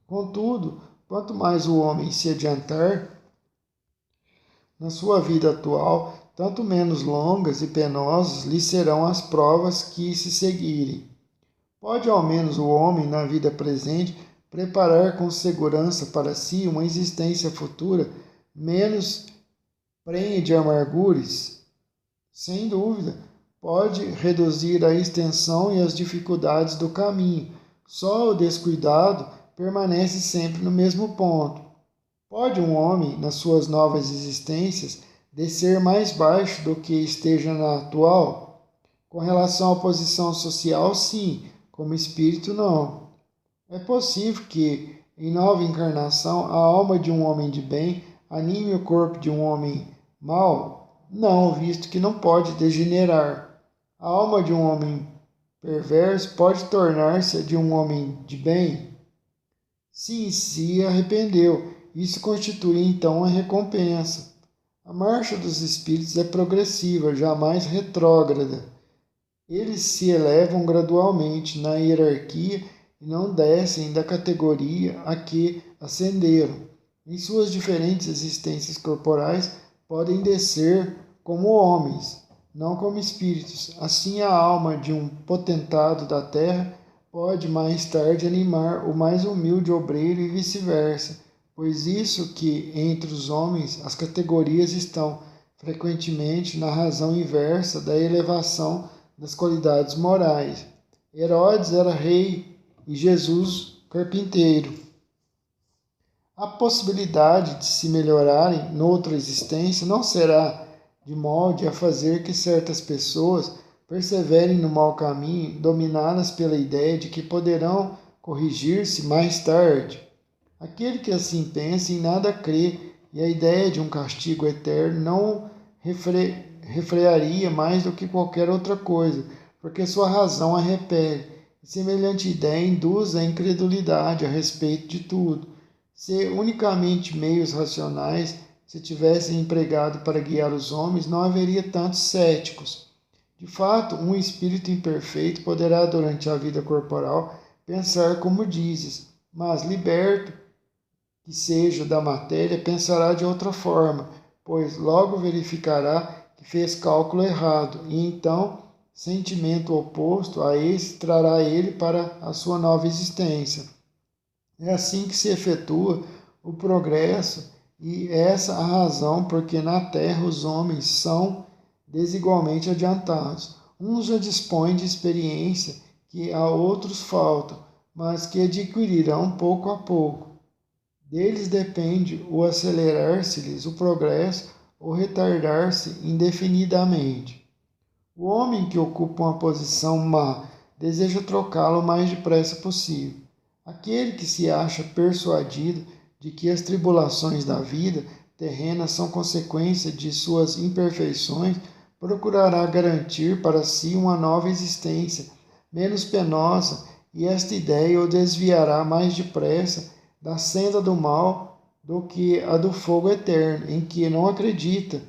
[SPEAKER 1] Contudo, quanto mais o homem se adiantar na sua vida atual, tanto menos longas e penosas lhe serão as provas que se seguirem. Pode ao menos o homem, na vida presente, preparar com segurança para si uma existência futura menos prenhe de amarguras? Sem dúvida, pode reduzir a extensão e as dificuldades do caminho. Só o descuidado permanece sempre no mesmo ponto. Pode um homem, nas suas novas existências, descer mais baixo do que esteja na atual? Com relação à posição social, sim, como espírito, não. É possível que, em nova encarnação, a alma de um homem de bem anime o corpo de um homem mau? Não, visto que não pode degenerar. A alma de um homem perverso pode tornar-se a de um homem de bem? Sim, se arrependeu. Isso constitui então a recompensa. A marcha dos espíritos é progressiva, jamais retrógrada. Eles se elevam gradualmente na hierarquia e não descem da categoria a que ascenderam. Em suas diferentes existências corporais, podem descer como homens, não como espíritos. Assim, a alma de um potentado da terra pode mais tarde animar o mais humilde obreiro e vice-versa, pois isso que entre os homens as categorias estão frequentemente na razão inversa da elevação das qualidades morais. Herodes era rei e Jesus carpinteiro. A possibilidade de se melhorarem noutra existência não será de molde a fazer que certas pessoas perseverem no mau caminho, dominadas pela ideia de que poderão corrigir-se mais tarde. Aquele que assim pensa em nada crê, e a ideia de um castigo eterno não refrearia mais do que qualquer outra coisa, porque sua razão a repele, e semelhante ideia induz a incredulidade a respeito de tudo. Se unicamente meios racionais se tivessem empregado para guiar os homens, não haveria tantos céticos. De fato, um espírito imperfeito poderá, durante a vida corporal, pensar como dizes, mas, liberto que seja da matéria, pensará de outra forma, pois logo verificará que fez cálculo errado, e então sentimento oposto a esse trará ele para a sua nova existência. É assim que se efetua o progresso, e essa a razão porque na Terra os homens são desigualmente adiantados. Uns já dispõem de experiência que a outros faltam, mas que adquirirão pouco a pouco. Deles depende o acelerar-se-lhes o progresso ou retardar-se indefinidamente. O homem que ocupa uma posição má deseja trocá-la o mais depressa possível. Aquele que se acha persuadido de que as tribulações da vida terrena são consequência de suas imperfeições procurará garantir para si uma nova existência, menos penosa, e esta ideia o desviará mais depressa da senda do mal do que a do fogo eterno, em que não acredita.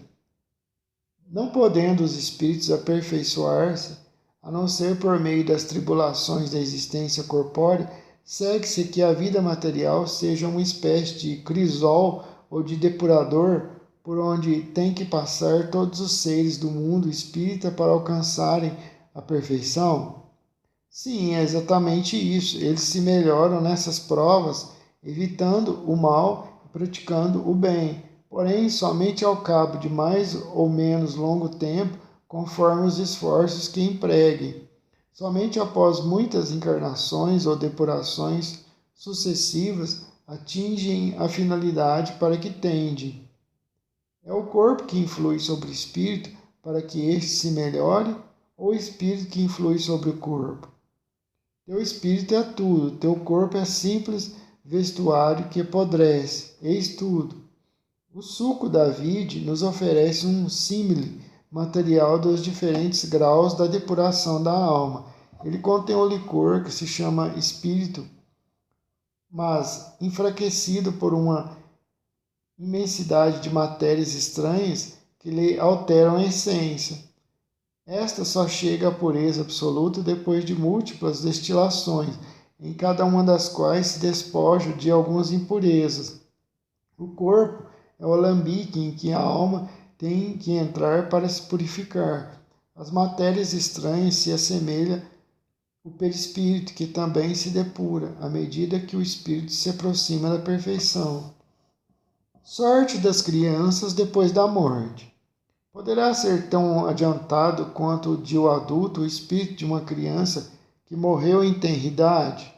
[SPEAKER 1] Não podendo os espíritos aperfeiçoar-se, a não ser por meio das tribulações da existência corpórea, segue-se que a vida material seja uma espécie de crisol ou de depurador por onde tem que passar todos os seres do mundo espírita para alcançarem a perfeição? Sim, é exatamente isso. Eles se melhoram nessas provas, evitando o mal e praticando o bem. Porém, somente ao cabo de mais ou menos longo tempo, conforme os esforços que empreguem. Somente após muitas encarnações ou depurações sucessivas atingem a finalidade para que tendem. É o corpo que influi sobre o espírito para que este se melhore, ou o espírito que influi sobre o corpo? Teu espírito é tudo, teu corpo é simples vestuário que apodrece. Eis tudo. O suco da vide nos oferece um símile material dos diferentes graus da depuração da alma. Ele contém um licor que se chama espírito, mas enfraquecido por uma imensidade de matérias estranhas que lhe alteram a essência. Esta só chega à pureza absoluta depois de múltiplas destilações, em cada uma das quais se despoja de algumas impurezas. O corpo é o alambique em que a alma tem que entrar para se purificar. As matérias estranhas se assemelham ao perispírito, que também se depura à medida que o espírito se aproxima da perfeição. Sorte das crianças depois da morte. Poderá ser tão adiantado quanto o de um adulto o espírito de uma criança que morreu em tenridade?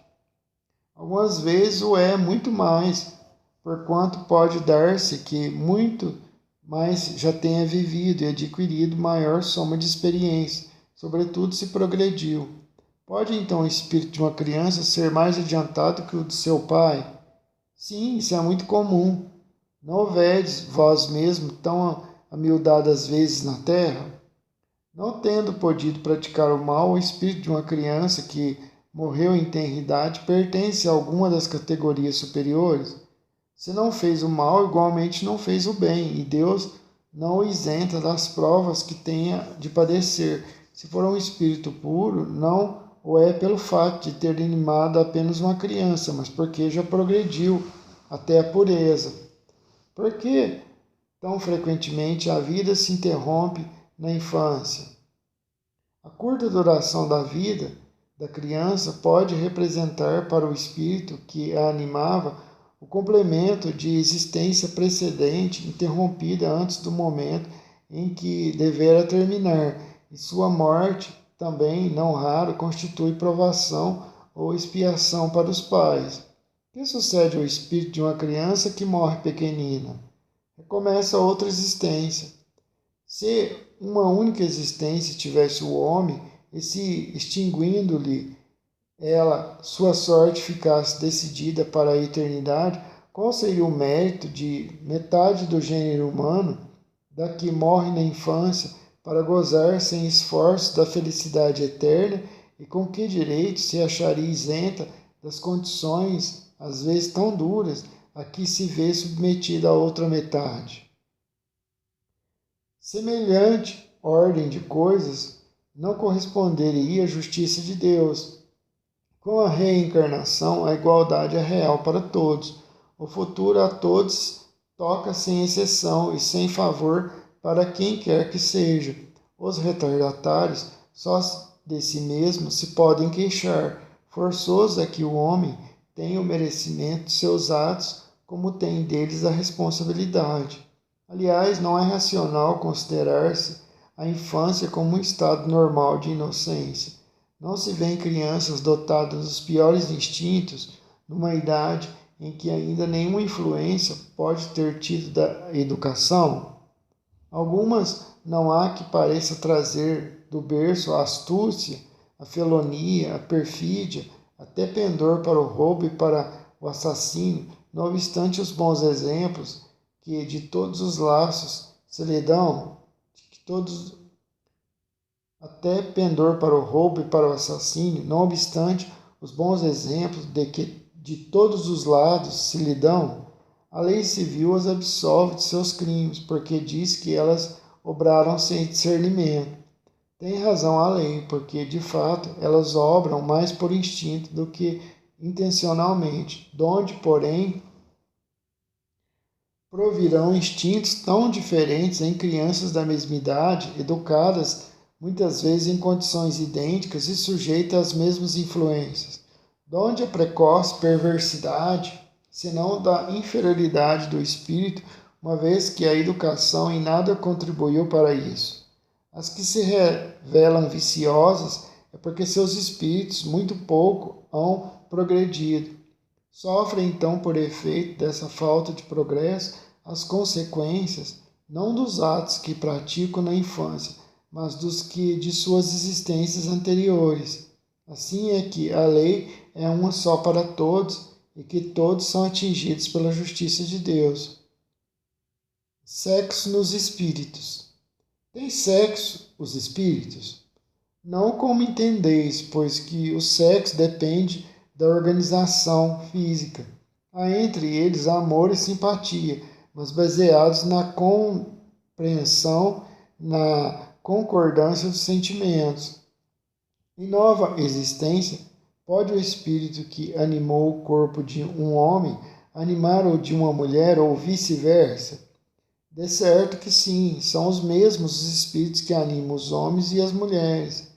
[SPEAKER 1] Algumas vezes o é muito mais, porquanto pode dar-se que muito mais já tenha vivido e adquirido maior soma de experiência, sobretudo se progrediu. Pode então o espírito de uma criança ser mais adiantado que o de seu pai? Sim, isso é muito comum. Não vedes vós mesmo tão amildadas vezes na terra? Não tendo podido praticar o mal, o espírito de uma criança que morreu em tenridade pertence a alguma das categorias superiores? Se não fez o mal, igualmente não fez o bem, e Deus não o isenta das provas que tenha de padecer. Se for um espírito puro, não o é pelo fato de ter animado apenas uma criança, mas porque já progrediu até a pureza. Por que tão frequentemente a vida se interrompe na infância? A curta duração da vida da criança pode representar para o espírito que a animava o complemento de existência precedente, interrompida antes do momento em que devera terminar, e sua morte também, não raro, constitui provação ou expiação para os pais. O que sucede ao espírito de uma criança que morre pequenina? Recomeça outra existência. Se uma única existência tivesse o homem, e se extinguindo-lhe sua sorte ficasse decidida para a eternidade, qual seria o mérito de metade do gênero humano, da que morre na infância, para gozar sem esforço da felicidade eterna, e com que direito se acharia isenta das condições, às vezes tão duras, a que se vê submetida a outra metade? Semelhante ordem de coisas não corresponderia à justiça de Deus. Com a reencarnação, a igualdade é real para todos. O futuro a todos toca sem exceção e sem favor para quem quer que seja. Os retardatários só de si mesmos se podem queixar. Forçoso é que o homem tenha o merecimento de seus atos, como tem deles a responsabilidade. Aliás, não é racional considerar-se a infância como um estado normal de inocência. Não se vê crianças dotadas dos piores instintos numa idade em que ainda nenhuma influência pode ter tido da educação? Algumas não há que pareça trazer do berço a astúcia, a felonia, a perfídia, até pendor para o roubo e para o assassínio, não obstante os bons exemplos que de todos os laços se lhe dão, que todos até pendor para o roubo e para o assassínio, não obstante os bons exemplos de que de todos os lados se lhe dão, a lei civil as absolve de seus crimes, porque diz que elas obraram sem discernimento. Tem razão a lei, porque, de fato, elas obram mais por instinto do que intencionalmente, donde, porém, provirão instintos tão diferentes em crianças da mesma idade, educadas muitas vezes em condições idênticas e sujeitas às mesmas influências, donde a precoce perversidade, senão da inferioridade do espírito, uma vez que a educação em nada contribuiu para isso. As que se revelam viciosas é porque seus espíritos muito pouco hão progredido. Sofrem então por efeito dessa falta de progresso as consequências não dos atos que praticam na infância, mas dos que de suas existências anteriores. Assim é que a lei é uma só para todos e que todos são atingidos pela justiça de Deus. Sexo nos espíritos. Tem sexo os espíritos? Não como entendeis, pois que o sexo depende da organização física. Há entre eles amor e simpatia, mas baseados na compreensão, na concordância dos sentimentos. Em nova existência, pode o espírito que animou o corpo de um homem animar o de uma mulher ou vice-versa? De certo que sim, são os mesmos os espíritos que animam os homens e as mulheres.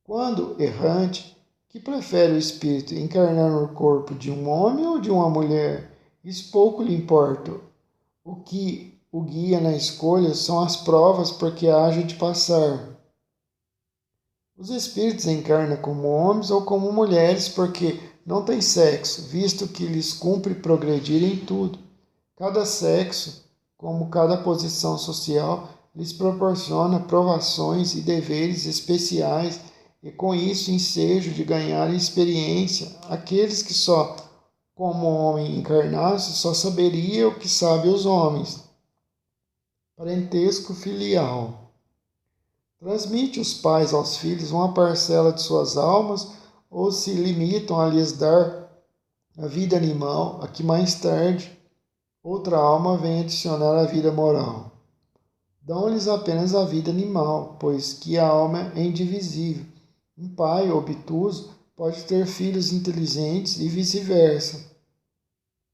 [SPEAKER 1] Quando errante, que prefere o espírito encarnar no corpo de um homem ou de uma mulher? Isso pouco lhe importa. O que o guia na escolha são as provas por que haja de passar. Os espíritos encarnam como homens ou como mulheres porque não têm sexo, visto que lhes cumpre progredir em tudo. Cada sexo, como cada posição social, lhes proporciona provações e deveres especiais e com isso ensejo de ganhar experiência. Aqueles que só como homem encarnasse só saberia o que sabem os homens. Parentesco filial. Transmite os pais aos filhos uma parcela de suas almas ou se limitam a lhes dar a vida animal, a que mais tarde outra alma vem adicionar à vida moral. Dão-lhes apenas a vida animal, pois que a alma é indivisível. Um pai obtuso pode ter filhos inteligentes e vice-versa.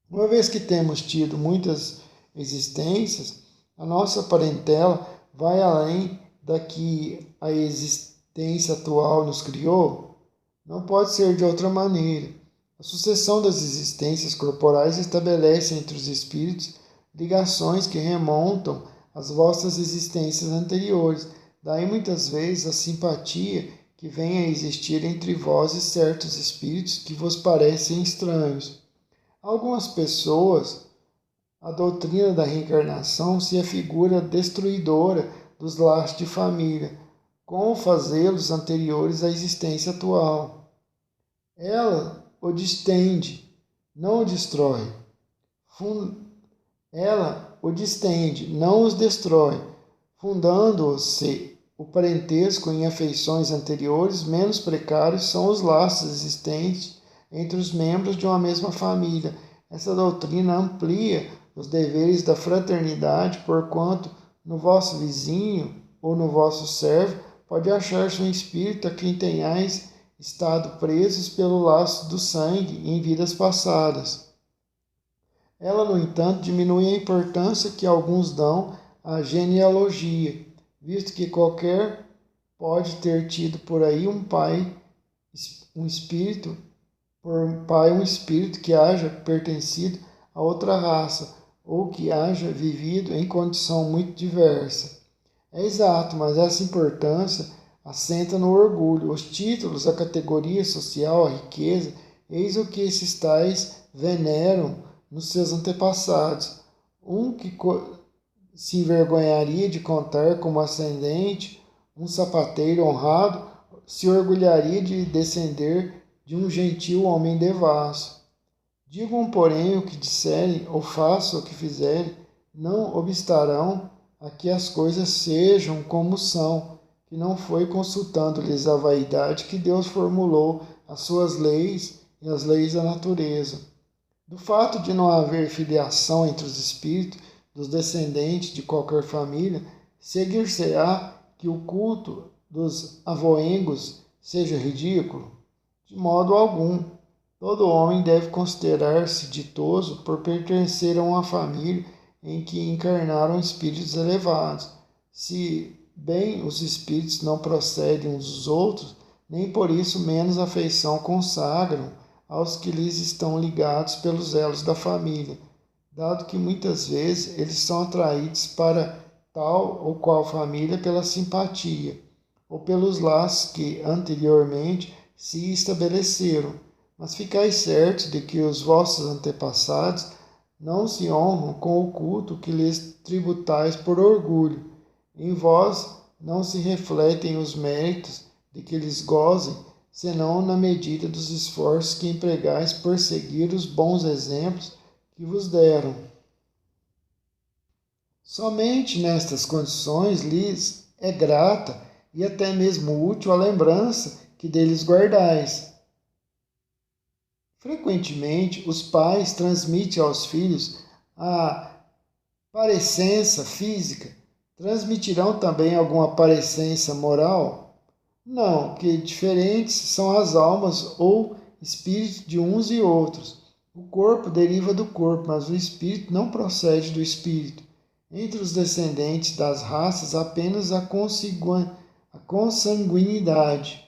[SPEAKER 1] Uma vez que temos tido muitas existências, a nossa parentela vai além da que a existência atual nos criou? Não pode ser de outra maneira. A sucessão das existências corporais estabelece entre os espíritos ligações que remontam às vossas existências anteriores. Daí muitas vezes a simpatia que vem a existir entre vós e certos espíritos que vos parecem estranhos. Algumas pessoas, a doutrina da reencarnação se afigura destruidora dos laços de família, com fazê-los anteriores à existência atual. Ela o distende, não o destrói. Ela o distende, não os destrói, fundando-se o parentesco em afeições anteriores. Menos precários são os laços existentes entre os membros de uma mesma família. Essa doutrina amplia os deveres da fraternidade, porquanto no vosso vizinho ou no vosso servo pode achar-se um espírito a quem tenhais estado presos pelo laço do sangue em vidas passadas. Ela, no entanto, diminui a importância que alguns dão a genealogia, visto que qualquer pode ter tido por aí um espírito, por pai um espírito que haja pertencido a outra raça, ou que haja vivido em condição muito diversa. É exato, mas essa importância assenta no orgulho, os títulos, a categoria social, a riqueza, eis o que esses tais veneram nos seus antepassados. Um que se envergonharia de contar como ascendente um sapateiro honrado, se orgulharia de descender de um gentil homem devasso. Digam, porém, o que disserem, ou façam o que fizerem, não obstarão a que as coisas sejam como são, que não foi consultando-lhes a vaidade que Deus formulou as suas leis e as leis da natureza. Do fato de não haver filiação entre os espíritos dos descendentes de qualquer família, seguir-se-á que o culto dos avoengos seja ridículo? De modo algum. Todo homem deve considerar-se ditoso por pertencer a uma família em que encarnaram espíritos elevados. Se bem os espíritos não procedem uns dos outros, nem por isso menos afeição consagram aos que lhes estão ligados pelos elos da família, dado que muitas vezes eles são atraídos para tal ou qual família pela simpatia, ou pelos laços que anteriormente se estabeleceram. Mas ficais certos de que os vossos antepassados não se honram com o culto que lhes tributais por orgulho. Em vós não se refletem os méritos de que lhes gozem, senão na medida dos esforços que empregais por seguir os bons exemplos que vos deram. Somente nestas condições lhes é grata e até mesmo útil a lembrança que deles guardais. Frequentemente, os pais transmitem aos filhos a parecença física. Transmitirão também alguma parecença moral? Não, que diferentes são as almas ou espíritos de uns e outros. O corpo deriva do corpo, mas o espírito não procede do espírito. Entre os descendentes das raças, apenas a consanguinidade.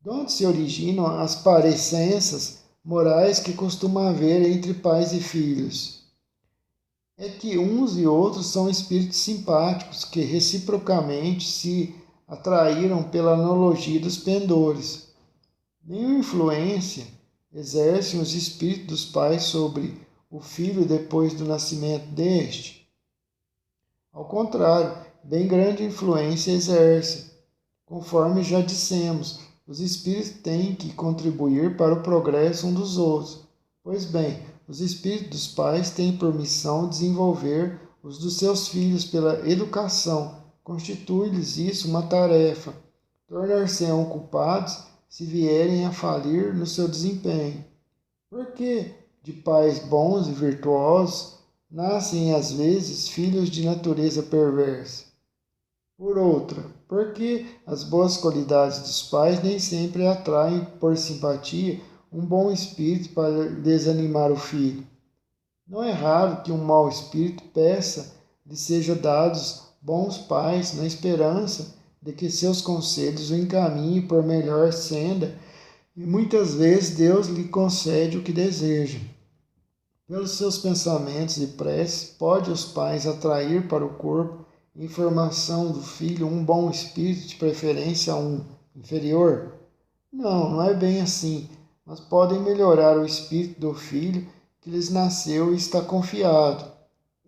[SPEAKER 1] De onde se originam as parecenças morais que costuma haver entre pais e filhos? É que uns e outros são espíritos simpáticos que reciprocamente se atraíram pela analogia dos pendores. Nenhuma influência exercem os espíritos dos pais sobre o filho depois do nascimento deste. Ao contrário, bem grande influência exerce. Conforme já dissemos, os espíritos têm que contribuir para o progresso uns dos outros. Pois bem, os espíritos dos pais têm por missão desenvolver os dos seus filhos pela educação. Constitui-lhes isso uma tarefa. Tornar-se-ão culpados se vierem a falir no seu desempenho. Porque de pais bons e virtuosos nascem às vezes filhos de natureza perversa. Por outra, porque as boas qualidades dos pais nem sempre atraem por simpatia um bom espírito para desanimar o filho. Não é raro que um mau espírito peça lhe sejam dados bons pais na esperança de que seus conselhos o encaminhem por melhor senda, e muitas vezes Deus lhe concede o que deseja. Pelos seus pensamentos e preces, pode os pais atrair para o corpo em formação do filho um bom espírito, de preferência a um inferior? Não, não é bem assim, mas podem melhorar o espírito do filho que lhes nasceu e está confiado.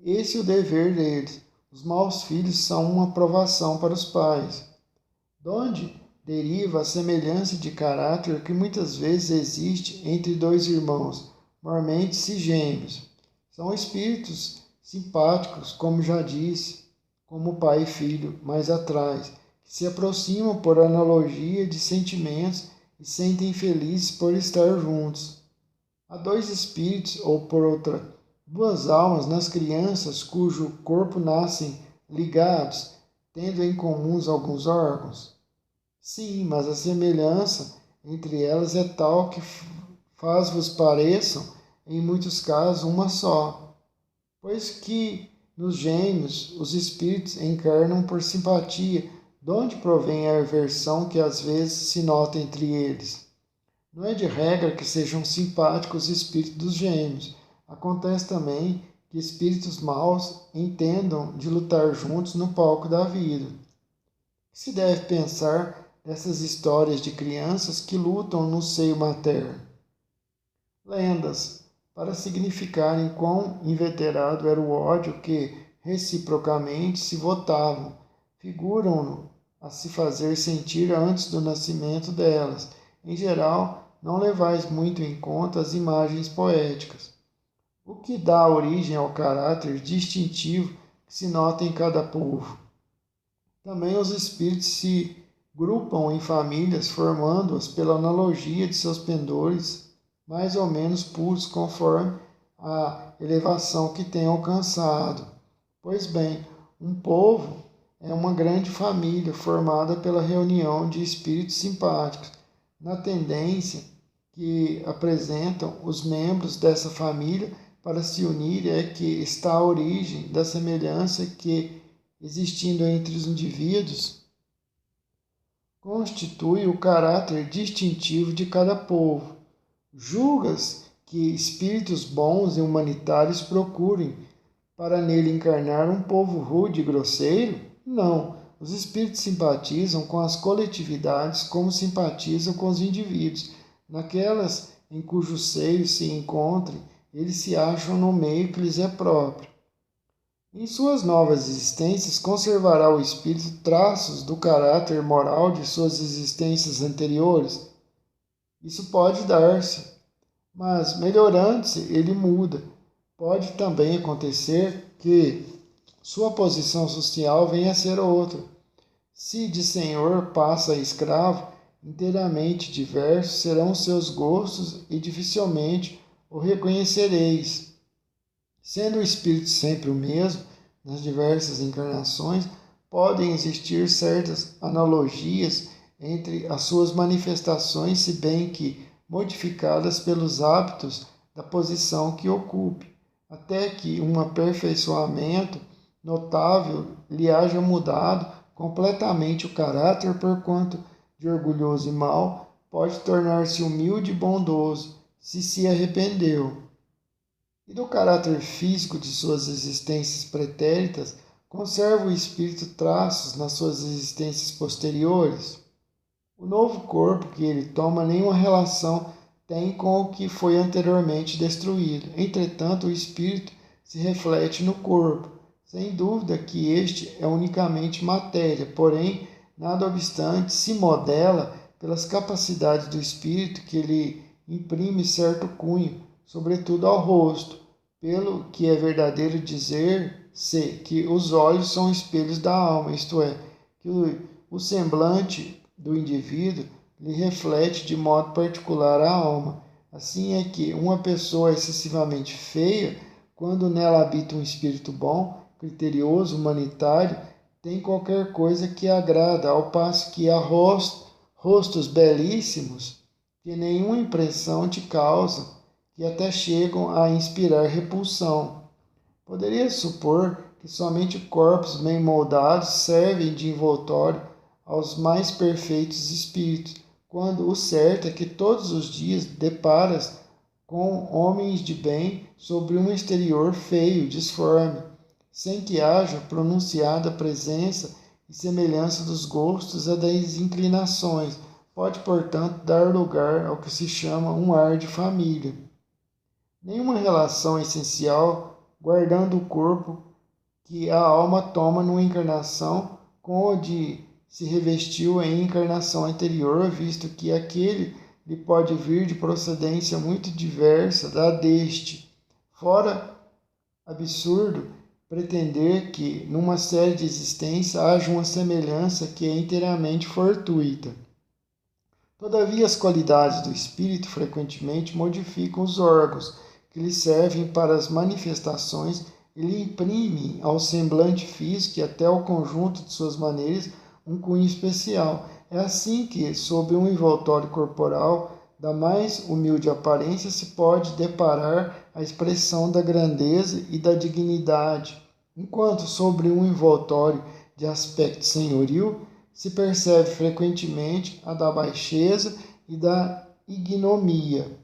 [SPEAKER 1] Esse é o dever deles. Os maus filhos são uma provação para os pais. Donde deriva a semelhança de caráter que muitas vezes existe entre dois irmãos, normalmente gêmeos. São espíritos simpáticos, como já disse, como pai e filho, mais atrás, que se aproximam por analogia de sentimentos e sentem felizes por estar juntos. Há dois espíritos, ou por outra, duas almas nas crianças cujo corpo nascem ligados, tendo em comuns alguns órgãos? Sim, mas a semelhança entre elas é tal que faz-vos pareçam, em muitos casos, uma só. Pois que Nos gêmeos, os espíritos encarnam por simpatia, de onde provém a aversão que às vezes se nota entre eles. Não é de regra que sejam simpáticos os espíritos dos gêmeos. Acontece também que espíritos maus entendam de lutar juntos no palco da vida. O que se deve pensar dessas histórias de crianças que lutam no seio materno? Lendas, para significarem quão inveterado era o ódio que, reciprocamente, se votavam, figuram-no a se fazer sentir antes do nascimento delas. Em geral, não levais muito em conta as imagens poéticas, o que dá origem ao caráter distintivo que se nota em cada povo. Também os espíritos se grupam em famílias, formando-as pela analogia de seus pendores, mais ou menos puros conforme a elevação que têm alcançado. Pois bem, um povo é uma grande família formada pela reunião de espíritos simpáticos. Na tendência que apresentam os membros dessa família para se unir é que está a origem da semelhança que, existindo entre os indivíduos, constitui o caráter distintivo de cada povo. Julgas que espíritos bons e humanitários procurem, para nele encarnar um povo rude e grosseiro? Não. Os espíritos simpatizam com as coletividades como simpatizam com os indivíduos. Naquelas em cujo seio se encontrem, eles se acham no meio que lhes é próprio. Em suas novas existências, conservará o espírito traços do caráter moral de suas existências anteriores? Isso pode dar-se, mas melhorando-se, ele muda. Pode também acontecer que sua posição social venha a ser outra. Se de senhor passa a escravo, inteiramente diversos serão seus gostos e dificilmente o reconhecereis. Sendo o espírito sempre o mesmo, nas diversas encarnações, podem existir certas analogias entre as suas manifestações, se bem que modificadas pelos hábitos da posição que ocupe, até que um aperfeiçoamento notável lhe haja mudado completamente o caráter, porquanto de orgulhoso e mau pode tornar-se humilde e bondoso, se arrependeu. E do caráter físico de suas existências pretéritas, conserva o espírito traços nas suas existências posteriores? O novo corpo que ele toma nenhuma relação tem com o que foi anteriormente destruído. Entretanto, o espírito se reflete no corpo. Sem dúvida que este é unicamente matéria, porém, nada obstante, se modela pelas capacidades do espírito que lhe imprime certo cunho, sobretudo ao rosto, pelo que é verdadeiro dizer-se que os olhos são espelhos da alma, isto é, que o semblante do indivíduo lhe reflete de modo particular a alma. Assim é que uma pessoa excessivamente feia, quando nela habita um espírito bom, criterioso, humanitário, tem qualquer coisa que agrada, ao passo que há rostos belíssimos que nenhuma impressão te causam, que até chegam a inspirar repulsão. Poderia supor que somente corpos bem moldados servem de envoltório aos mais perfeitos espíritos, quando o certo é que todos os dias deparas com homens de bem sobre um exterior feio, disforme, sem que haja pronunciada presença e semelhança dos gostos e das inclinações. Pode, portanto, dar lugar ao que se chama um ar de família. Nenhuma relação essencial, guardando o corpo que a alma toma numa encarnação com o de se revestiu em encarnação anterior, visto que aquele lhe pode vir de procedência muito diversa da deste. Fora absurdo pretender que, numa série de existências, haja uma semelhança que é inteiramente fortuita. Todavia, as qualidades do espírito frequentemente modificam os órgãos que lhe servem para as manifestações e lhe imprimem ao semblante físico e até ao conjunto de suas maneiras um cunho especial. É assim que, sob um envoltório corporal da mais humilde aparência, se pode deparar a expressão da grandeza e da dignidade enquanto sobre um envoltório de aspecto senhoril se percebe frequentemente a da baixeza e da ignomia.